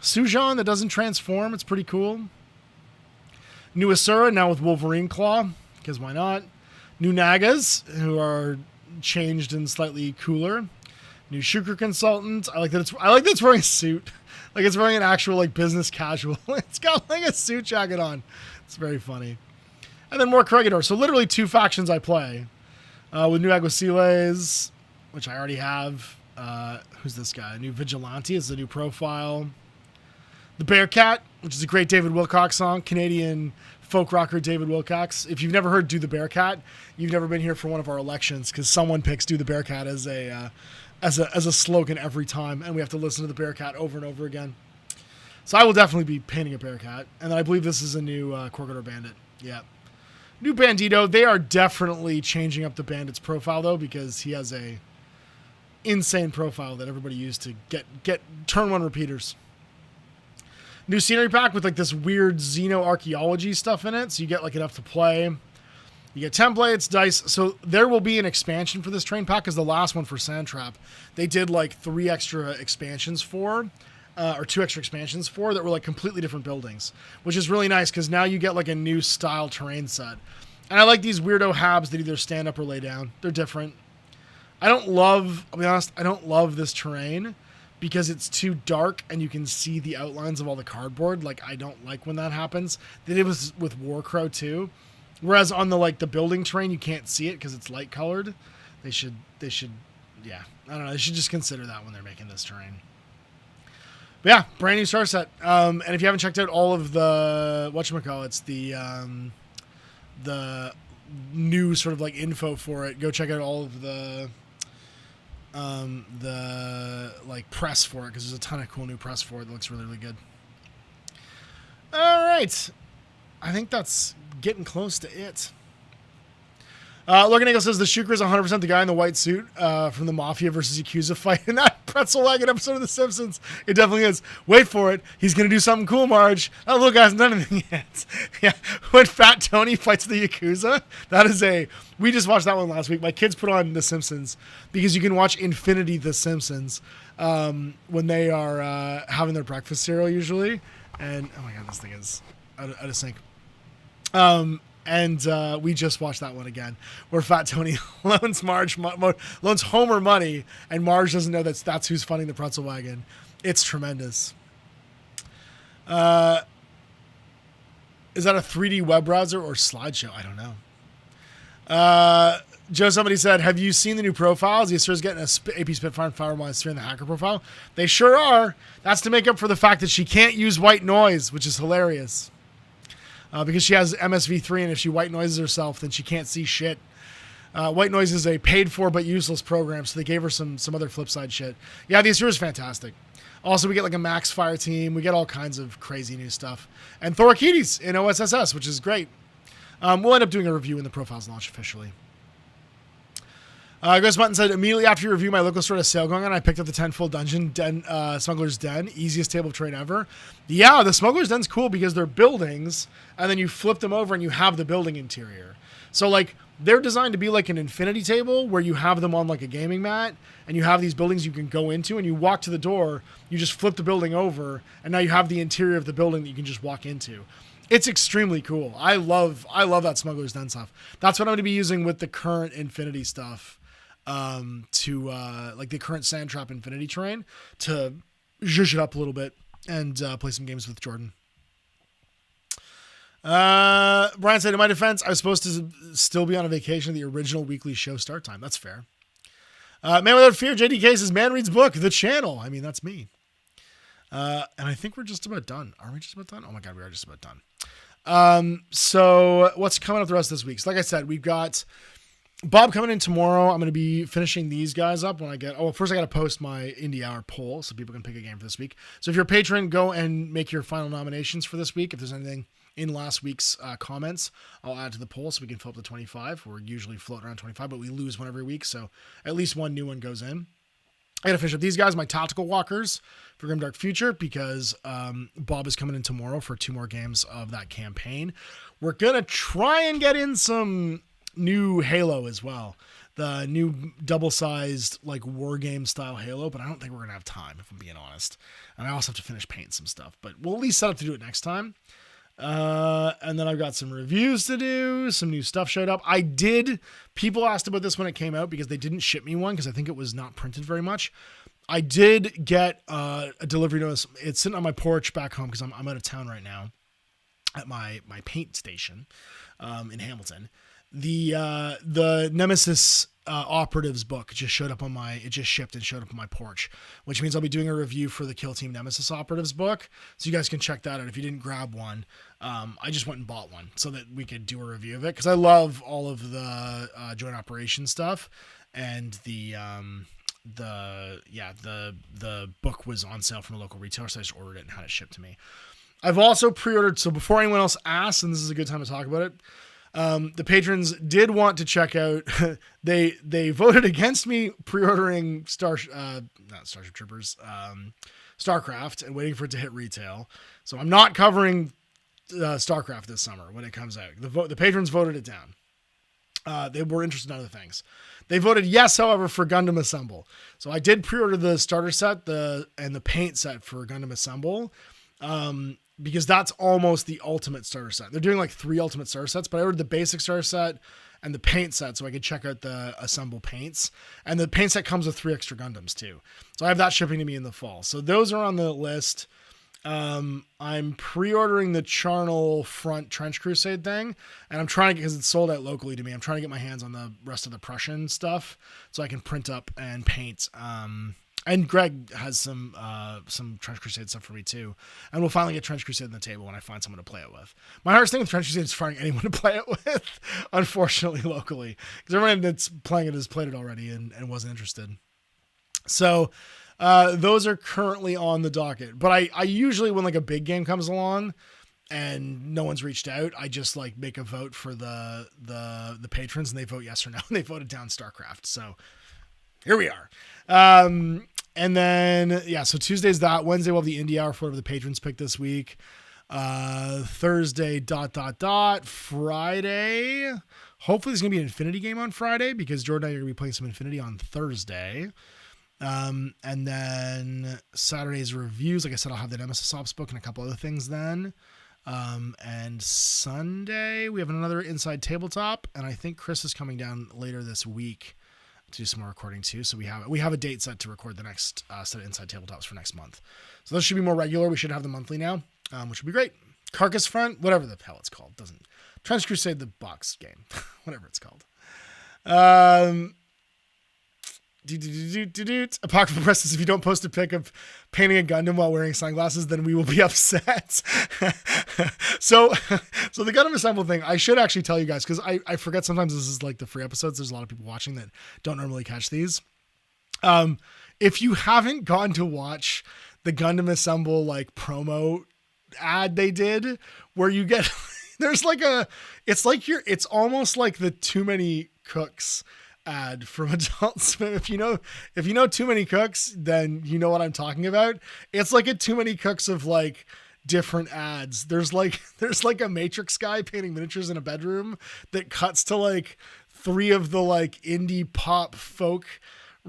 Sujan that doesn't transform. It's pretty cool. New Asura, now with Wolverine Claw, because why not? New Nagas, who are changed and slightly cooler. New Shukr Consultant. I like that it's wearing a suit. Like it's wearing an actual like business casual. It's got like a suit jacket on. It's very funny. And then more Corregidor. So literally 2 factions I play. With new Aguasiles, which I already have. Who's this guy? A new Vigilante is the new profile. The Bearcat, which is a great David Wilcox song. Canadian folk rocker David Wilcox. If you've never heard Do the Bearcat, you've never been here for one of our elections, because someone picks Do the Bearcat as a slogan every time, and we have to listen to the Bearcat over and over again. So I will definitely be painting a Bearcat. And then I believe this is a new Corregidor Bandit. Yeah. New Bandito. They are definitely changing up the Bandit's profile, though, because he has a insane profile that everybody used to get turn 1 repeaters. New scenery pack with like this weird xenoarchaeology stuff in it, so you get like enough to play. You get templates, dice. So there will be an expansion for this train pack, because the last one for Sandtrap, they did like 3 extra expansions for, or 2 extra expansions for, that were like completely different buildings, which is really nice because now you get like a new style terrain set. And I like these weirdo habs that either stand up or lay down. They're different. I'll be honest, I don't love this terrain because it's too dark and you can see the outlines of all the cardboard. Like, I don't like when that happens. They did it with Warcrow too. Whereas on the building terrain, you can't see it because it's light colored. They should, yeah, I don't know. They should just consider that when they're making this terrain. But yeah, brand new star set. And if you haven't checked out all of the, whatchamacallits, the new sort of like info for it, go check out all of the like press for it, because there's a ton of cool new press for it that looks really, really good. All right. I think that's getting close to it. Logan Eagle says the Shukr is 100% the guy in the white suit from the Mafia versus Yakuza fight in that pretzel wagon episode of The Simpsons. It definitely is. Wait for it. He's going to do something cool, Marge. That little guy hasn't done anything yet. Yeah, when Fat Tony fights the Yakuza, we just watched that one last week. My kids put on The Simpsons because you can watch Infinity The Simpsons when they are having their breakfast cereal usually. And, oh my God, this thing is out of sync. And we just watched that one again, where Fat Tony loans Homer money, and Marge doesn't know that's who's funding the pretzel wagon. It's tremendous. Is that a 3D web browser or slideshow? I don't know. Joe, somebody said, have you seen the new profiles? The Asura's getting a AP Spitfire and Firewall Sphere in the hacker profile. They sure are. That's to make up for the fact that she can't use white noise, which is hilarious. Because she has MSV3, and if she white noises herself, then she can't see shit. White noise is a paid-for but useless program, so they gave her some other flip side shit. Yeah, the Asura is fantastic. Also, we get like a Max Fire team. We get all kinds of crazy new stuff. And Thorakides in OSSS, which is great. We'll end up doing a review when the profiles launch officially. Ghost Button said, immediately after you review my local store, a sale going on, I picked up the 10-fold dungeon, Smuggler's Den, easiest table of terrain ever. Yeah, the Smuggler's Den's cool because they're buildings, and then you flip them over and you have the building interior. So, like, they're designed to be like an infinity table where you have them on like a gaming mat, and you have these buildings you can go into, and you walk to the door, you just flip the building over, and now you have the interior of the building that you can just walk into. It's extremely cool. I love that Smuggler's Den stuff. That's what I'm going to be using with the current Infinity stuff. Like the current Sandtrap Infinity Terrain to zhuzh it up a little bit and play some games with Jordan. Brian said, in my defense, I was supposed to still be on a vacation at the original weekly show start time. That's fair. Man Without Fear, JDK says, man reads book, the channel. I mean, that's me. And I think we're just about done. Are we just about done? Oh my God, we are just about done. So what's coming up the rest of this week? So like I said, we've got Bob coming in tomorrow. I'm going to be finishing these guys up when I get... Oh, first I got to post my Indie Hour poll so people can pick a game for this week. So if you're a patron, go and make your final nominations for this week. If there's anything in last week's comments, I'll add to the poll so we can fill up to 25. We're usually floating around 25, but we lose one every week, so at least one new one goes in. I gotta finish up these guys, my tactical walkers for Grimdark Future, because Bob is coming in tomorrow for 2 more games of that campaign. We're gonna try and get in some new Halo as well. The new double-sized like war game style Halo, but I don't think we're gonna have time, if I'm being honest. And I also have to finish painting some stuff, but we'll at least set up to do it next time. And then I've got some reviews to do. Some new stuff showed up. People asked about this when it came out because they didn't ship me one because I think it was not printed very much. I did get a delivery notice. It's sitting on my porch back home because I'm out of town right now at my paint station in Hamilton. The Nemesis Operatives book just showed up it just shipped and showed up on my porch, which means I'll be doing a review for the Kill Team Nemesis Operatives book. So you guys can check that out if you didn't grab one. I just went and bought one so that we could do a review of it because I love all of the joint operation stuff, and the book was on sale from a local retailer, so I just ordered it and had it shipped to me. I've also pre-ordered, so before anyone else asks, and this is a good time to talk about it, the patrons did want to check out. They voted against me pre-ordering Starship Troopers, StarCraft, and waiting for it to hit retail. So I'm not covering StarCraft this summer when it comes out. The patrons voted it down. They were interested in other things. They voted yes, however, for Gundam Assemble. So I did pre-order the starter set and the paint set for Gundam Assemble. Because that's almost the ultimate starter set. They're doing like 3 ultimate starter sets, but I ordered the basic starter set and the paint set so I could check out the Assemble paints. And the paint set comes with 3 extra Gundams too. So I have that shipping to me in the fall. So those are on the list. I'm pre-ordering the Charnel Front Trench Crusade thing, and I'm trying to, because it's sold out locally to me, I'm trying to get my hands on the rest of the Prussian stuff so I can print up and paint. And Greg has some Trench Crusade stuff for me too. And we'll finally get Trench Crusade on the table when I find someone to play it with. My hardest thing with Trench Crusade is finding anyone to play it with, unfortunately, locally. Because everyone that's playing it has played it already and wasn't interested. So those are currently on the docket. But I usually, when like a big game comes along and no one's reached out, I just like make a vote for the patrons and they vote yes or no. And they voted down StarCraft. So here we are. And then, so Tuesday's that. Wednesday we'll have the Indie Hour for whatever the patrons pick this week. Thursday, ... Friday. Hopefully there's going to be an Infinity game on Friday because Jordan and I are going to be playing some Infinity on Thursday. And then Saturday's reviews. Like I said, I'll have the Nemesis Ops book and a couple other things then. And Sunday we have another Inside Tabletop. And I think Chris is coming down later this week to do some more recording too. So we have a date set to record the next set of Inside Tabletops for next month. So those should be more regular. We should have them monthly now, which would be great. Carcass Front, whatever the hell it's called. Trench Crusade, the box game, whatever it's called. Apocryphal Press says if you don't post a pic of painting a Gundam while wearing sunglasses, then we will be upset. So the Gundam Assemble thing, I should actually tell you guys, because I forget sometimes this is like the free episodes. There's a lot of people watching that don't normally catch these. If you haven't gone to watch the Gundam Assemble like promo ad they did, where you get there's like it's almost like the Too Many Cooks ad from Adult Swim. If you know Too Many Cooks, then you know what I'm talking about. It's like a Too Many Cooks of like different ads. There's like a Matrix guy painting miniatures in a bedroom that cuts to like 3 of the like indie pop folk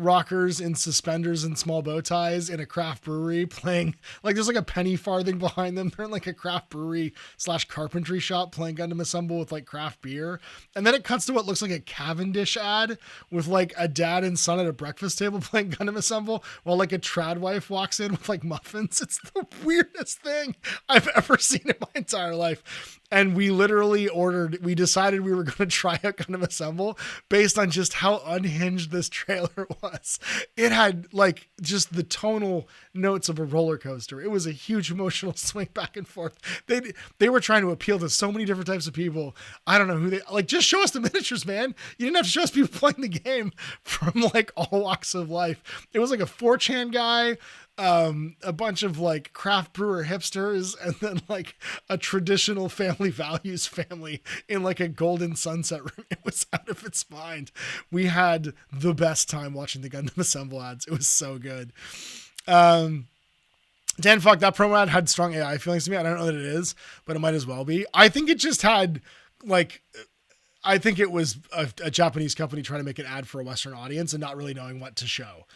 rockers in suspenders and small bow ties in a craft brewery playing, like there's like a penny farthing behind them. They're in like a craft brewery / carpentry shop playing Gundam Assemble with like craft beer. And then it cuts to what looks like a Cavendish ad with like a dad and son at a breakfast table playing Gundam Assemble while like a trad wife walks in with like muffins. It's the weirdest thing I've ever seen in my entire life. And we decided we were going to try out Gundam Assemble based on just how unhinged this trailer was. It had like just the tonal notes of a roller coaster. It was a huge emotional swing back and forth. They were trying to appeal to so many different types of people. I don't know who just show us the miniatures, man. You didn't have to show us people playing the game from like all walks of life. It was like a 4chan guy, a bunch of like craft brewer hipsters, and then like a traditional family values family in like a golden sunset room. It was out of its mind. We had the best time watching the Gundam Assemble ads. It was so good. Dan, fuck, that promo ad had strong AI feelings to me. I don't know that it is, but it might as well be. I think it just had like, I think it was a Japanese company trying to make an ad for a Western audience and not really knowing what to show.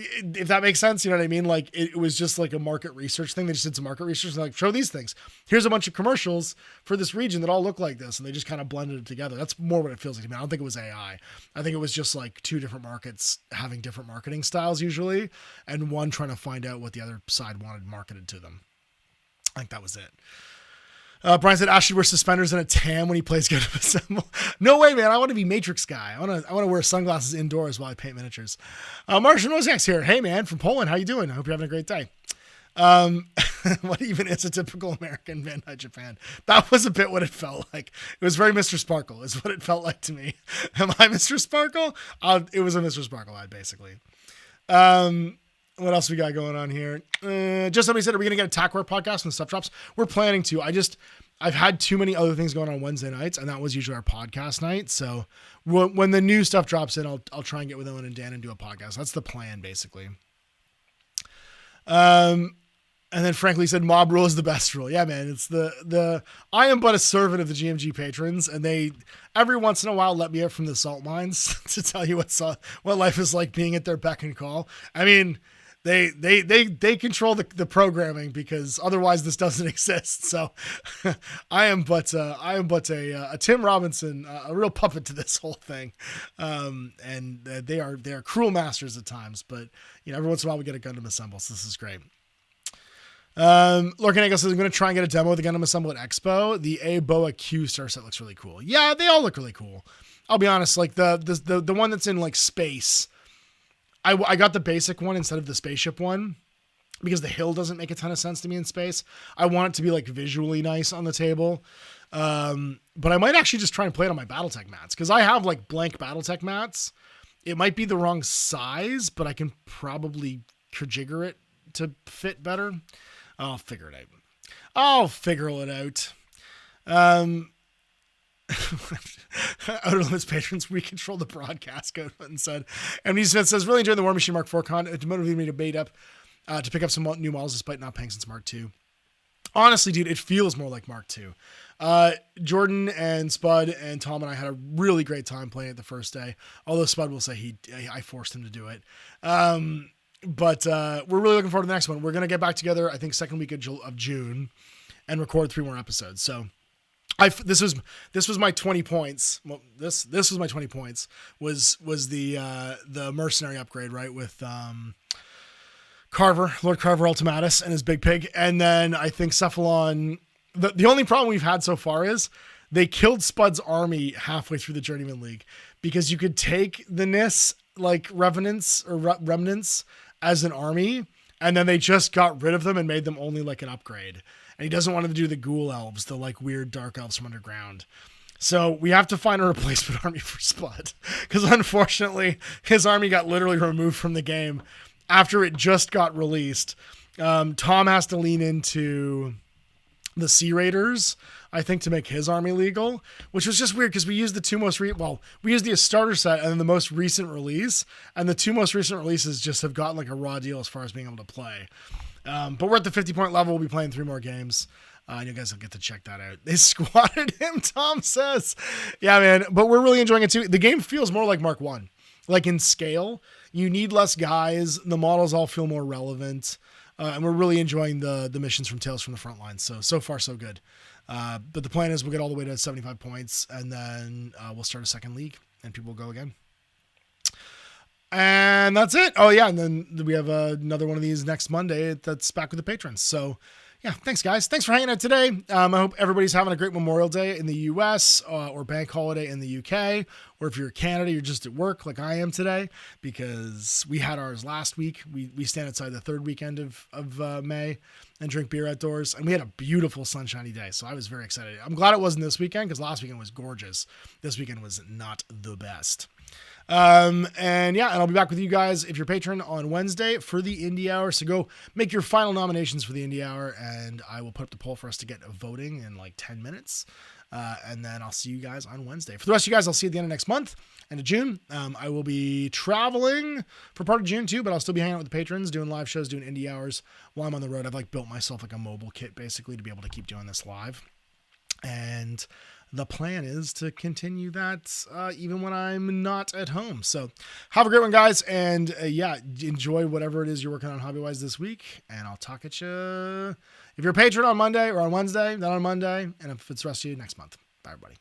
If that makes sense, you know what I mean? Like it was just like a market research thing. They just did some market research and like, show these things. Here's a bunch of commercials for this region that all look like this. And they just kind of blended it together. That's more what it feels like to me. I don't think it was AI. I think it was just like two different markets having different marketing styles usually. And one trying to find out what the other side wanted marketed to them. I think that was it. Brian said Ash should wear suspenders and a tam when he plays Gundam Assemble. No way, man. I want to be Matrix guy. I want to wear sunglasses indoors while I paint miniatures. Martian Mosak's here. Hey, man, from Poland. How you doing? I hope you're having a great day. What even is a typical American Bandai Japan? That was a bit what it felt like. It was very Mr. Sparkle is what it felt like to me. Am I Mr. Sparkle? It was a Mr. Sparkle ad, basically. What else we got going on here? Just somebody said, are we going to get a Tackware podcast when stuff drops? We're planning to. I've had too many other things going on Wednesday nights, and that was usually our podcast night. So when the new stuff drops in, I'll try and get with Owen and Dan and do a podcast. That's the plan, basically. And then frankly said, mob rule is the best rule. Yeah, man, it's I am but a servant of the GMG patrons, and they every once in a while let me out from the salt mines to tell you what life is like being at their beck and call. I mean, they control the programming because otherwise this doesn't exist. So I am but a Tim Robinson, a real puppet to this whole thing. And they are cruel masters at times, but you know, every once in a while we get a Gundam Assemble. So this is great. Lorcan Eagle says, I'm going to try and get a demo of the Gundam Assemble at Expo. The A Boa Q star set looks really cool. Yeah, they all look really cool. I'll be honest, like the one that's in like space, I got the basic one instead of the spaceship one because the hill doesn't make a ton of sense to me in space. I want it to be like visually nice on the table. But I might actually just try and play it on my Battletech mats because I have like blank Battletech mats. It might be the wrong size, but I can probably kajigger it to fit better. I'll figure it out. Outer Limits patrons, we control the broadcast code button said. MD Smith says, really enjoying the War Machine Mark IV con. It motivated me to bait up to pick up some new models despite not paying since Mark II. Honestly, dude, it feels more like Mark II. Jordan and Spud and Tom and I had a really great time playing it the first day. Although Spud will say I forced him to do it. But we're really looking forward to the next one. We're going to get back together, I think, second week of June and record 3 more episodes. So this was my 20 points. Well, this was my 20 points was the mercenary upgrade, right? With, Lord Carver Ultimatus and his big pig. And then I think Cephalon, the only problem we've had so far is they killed Spud's army halfway through the Journeyman League because you could take the Nis like remnants as an army, and then they just got rid of them and made them only like an upgrade. And he doesn't want to do the ghoul elves, the like weird dark elves from underground. So we have to find a replacement army for Spud because unfortunately his army got literally removed from the game after it just got released. Tom has to lean into the Sea Raiders, I think, to make his army legal, which was just weird because we used the two most we used the starter set and then the most recent release, and the two most recent releases just have gotten like a raw deal as far as being able to play. But we're at the 50-point level. We'll be playing 3 more games. And you guys will get to check that out. They squatted him, Tom says. Yeah, man. But we're really enjoying it too. The game feels more like Mark 1. Like in scale, you need less guys. The models all feel more relevant. And we're really enjoying the missions from Tales from the Front Lines. So far, so good. But the plan is we'll get all the way to 75 points, and then we'll start a second league, and people will go again. And that's it. Oh, yeah, and then we have another one of these next Monday that's back with the patrons. So, yeah, thanks, guys. Thanks for hanging out today. I hope everybody's having a great Memorial Day in the U.S. Or bank holiday in the U.K., or if you're in Canada, you're just at work like I am today, because we had ours last week. We stand outside the third weekend of May and drink beer outdoors, and we had a beautiful sunshiny day, so I was very excited. I'm glad it wasn't this weekend, because last weekend was gorgeous. This weekend was not the best. And I'll be back with you guys if you're a patron on Wednesday for the Indie Hour. So go make your final nominations for the Indie Hour, and I will put up the poll for us to get voting in like 10 minutes. And then I'll see you guys on Wednesday. For the rest of you guys, I'll see you at the end of next month, end of June. I will be traveling for part of June too, but I'll still be hanging out with the patrons, doing live shows, doing Indie Hours while I'm on the road. I've like built myself like a mobile kit basically to be able to keep doing this live. And the plan is to continue that even when I'm not at home. So have a great one, guys. And enjoy whatever it is you're working on hobby-wise this week. And I'll talk at you if you're a patron on Monday or on Wednesday, then on Monday. And if it's the rest of you, next month. Bye, everybody.